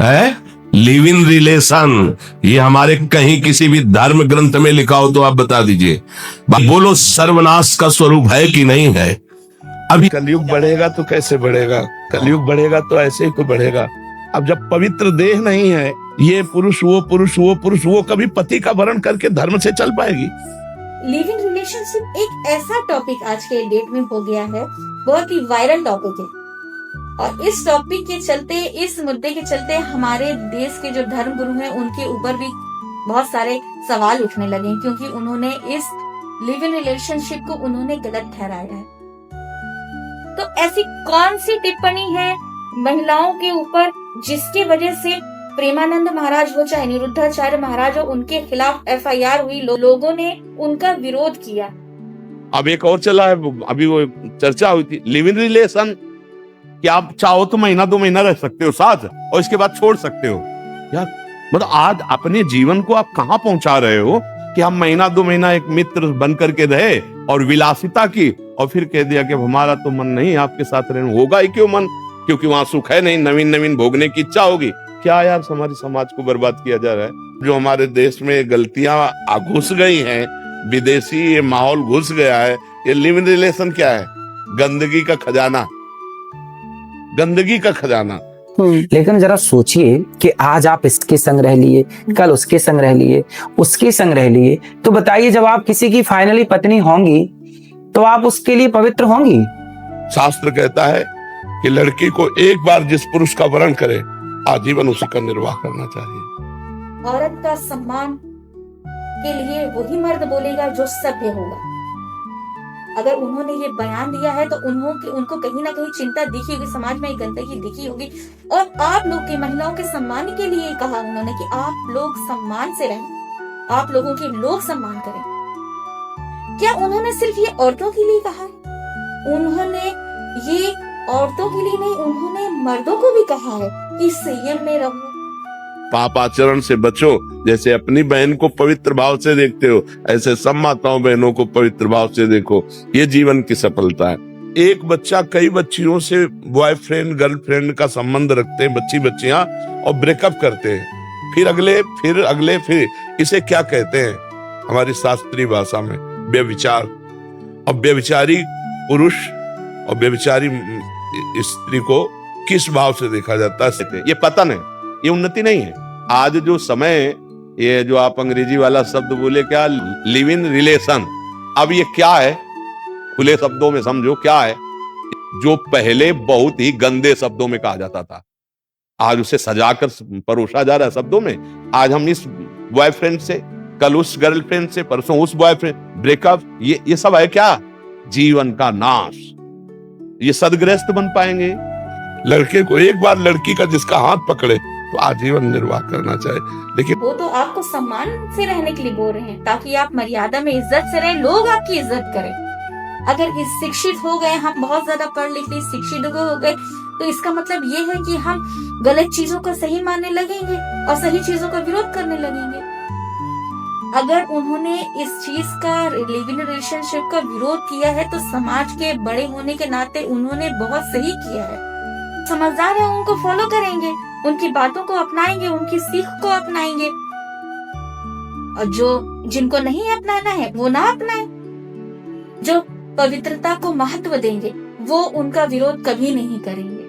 है live in relation. ये हमारे कहीं किसी भी धर्म ग्रंथ में लिखा हो तो आप बता दीजिए। बोलो सर्वनाश का स्वरूप है कि नहीं है? अभी कलयुग बढ़ेगा तो कैसे बढ़ेगा? कलयुग बढ़ेगा तो ऐसे ही तो बढ़ेगा। अब जब पवित्र देह नहीं है, ये पुरुष वो पुरुष वो पुरुष, वो कभी पति का वरण करके धर्म से चल पाएगी? लिविंग रिलेशनशिप एक ऐसा टॉपिक आज के डेट में हो गया है, बहुत ही वायरल टॉपिक है। और इस टॉपिक के चलते, इस मुद्दे के चलते हमारे देश के जो धर्म गुरु हैं उनके ऊपर भी बहुत सारे सवाल उठने लगे, क्योंकि उन्होंने इस लिव इन रिलेशनशिप को उन्होंने गलत ठहराया है। तो ऐसी कौन सी टिप्पणी है महिलाओं के ऊपर जिसके वजह से प्रेमानंद महाराज हो चाहे निरुद्धाचार्य महाराज हो, उनके खिलाफ FIR हुई, लोगों ने उनका विरोध किया। अब एक और चला है, अभी वो चर्चा हुई थी लिव इन रिलेशन, कि आप चाहो तो महीना 2 महीना रह सकते हो साथ और इसके बाद छोड़ सकते हो। यार मतलब आज अपने जीवन को आप कहां पहुंचा रहे हो कि हम महीना 2 महीना एक मित्र बन करके रहे और विलासिता की, और फिर कह दिया कि हमारा तो मन नहीं आपके साथ रहने। होगा ही क्यों मन? क्योंकि वहां सुख है नहीं, नवीन नवीन भोगने की इच्छा होगी। क्या यार हमारी समाज को बर्बाद किया जा रहा है। जो हमारे देश में गलतियां घुस गई हैं, विदेशी ये माहौल घुस गया है। ये लिव इन रिलेशन क्या है? गंदगी का खजाना, गंदगी का खजाना। लेकिन जरा सोचिए कि आज आप इसके संग रह लिए, कल उसके संग रह लिए, उसके संग रह लिए, तो बताइए जब आप किसी की फाइनली पत्नी होंगी तो आप उसके लिए पवित्र होंगी? शास्त्र कहता है कि लड़की को एक बार जिस पुरुष का वरण करे आजीवन उसी का निर्वाह करना चाहिए। औरत का सम्मान के लिए वही मर्द बोलेगा जो सभ्य होगा। अगर उन्होंने ये बयान दिया है तो उनको कहीं ना कहीं चिंता दिखी होगी, समाज में गंदगी दिखी होगी। और आप लोग की महिलाओं के सम्मान के लिए कहा उन्होंने कि आप लोग सम्मान से रहें, आप लोगों के लोग सम्मान करें। क्या उन्होंने सिर्फ ये औरतों के लिए कहा? उन्होंने ये औरतों के लिए नहीं, उन्होंने मर्दों को भी कहा है कि संयम में रहो, पाप आचरण से बचो। जैसे अपनी बहन को पवित्र भाव से देखते हो, ऐसे सब माताओं बहनों को पवित्र भाव से देखो। ये जीवन की सफलता है। एक बच्चा कई बच्चियों से बॉयफ्रेंड गर्लफ्रेंड का संबंध रखते हैं, बच्चियां, और ब्रेकअप करते हैं। फिर अगले फिर इसे क्या कहते हैं हमारी शास्त्रीय भाषा में? व्यभिचार। और व्यभिचारी पुरुष और व्यभिचारी स्त्री को किस भाव से देखा जाता है? ये पतन है, ये उन्नति नहीं है। आज जो समय, ये जो आप अंग्रेजी वाला शब्द बोले क्या, लिव इन रिलेशन, अब ये क्या है? खुले शब्दों में समझो क्या है। जो पहले बहुत ही गंदे शब्दों में कहा जाता था, आज उसे सजाकर परोसा जा रहा है शब्दों में। आज हम इस बॉयफ्रेंड से, कल उस गर्लफ्रेंड से, परसों उस बॉयफ्रेंड, ब्रेकअप, ये सब है क्या? जीवन का नाश। ये सदगृहस्थ बन पाएंगे? लड़के को एक बार लड़की का जिसका हाथ पकड़े तो आजीवन निर्वाह करना चाहिए। लेकिन वो तो आपको सम्मान से रहने के लिए बोल रहे हैं, ताकि आप मर्यादा में इज्जत से रहें, लोग आपकी इज्जत करें। अगर इस शिक्षित हो गए, हम बहुत ज्यादा पढ़ लिख के शिक्षित हो गए, तो इसका मतलब ये है कि हम गलत चीजों को सही मानने लगेंगे और सही चीजों का विरोध करने लगेंगे। अगर उन्होंने इस चीज का, लिव इन रिलेशनशिप का विरोध किया है, तो समाज के बड़े होने के नाते उन्होंने बहुत सही किया है। समझदार है, उनको फॉलो करेंगे, उनकी बातों को अपनाएंगे, उनकी सीख को अपनाएंगे। और जिनको नहीं अपनाना है वो ना अपनाए। जो पवित्रता को महत्व देंगे वो उनका विरोध कभी नहीं करेंगे।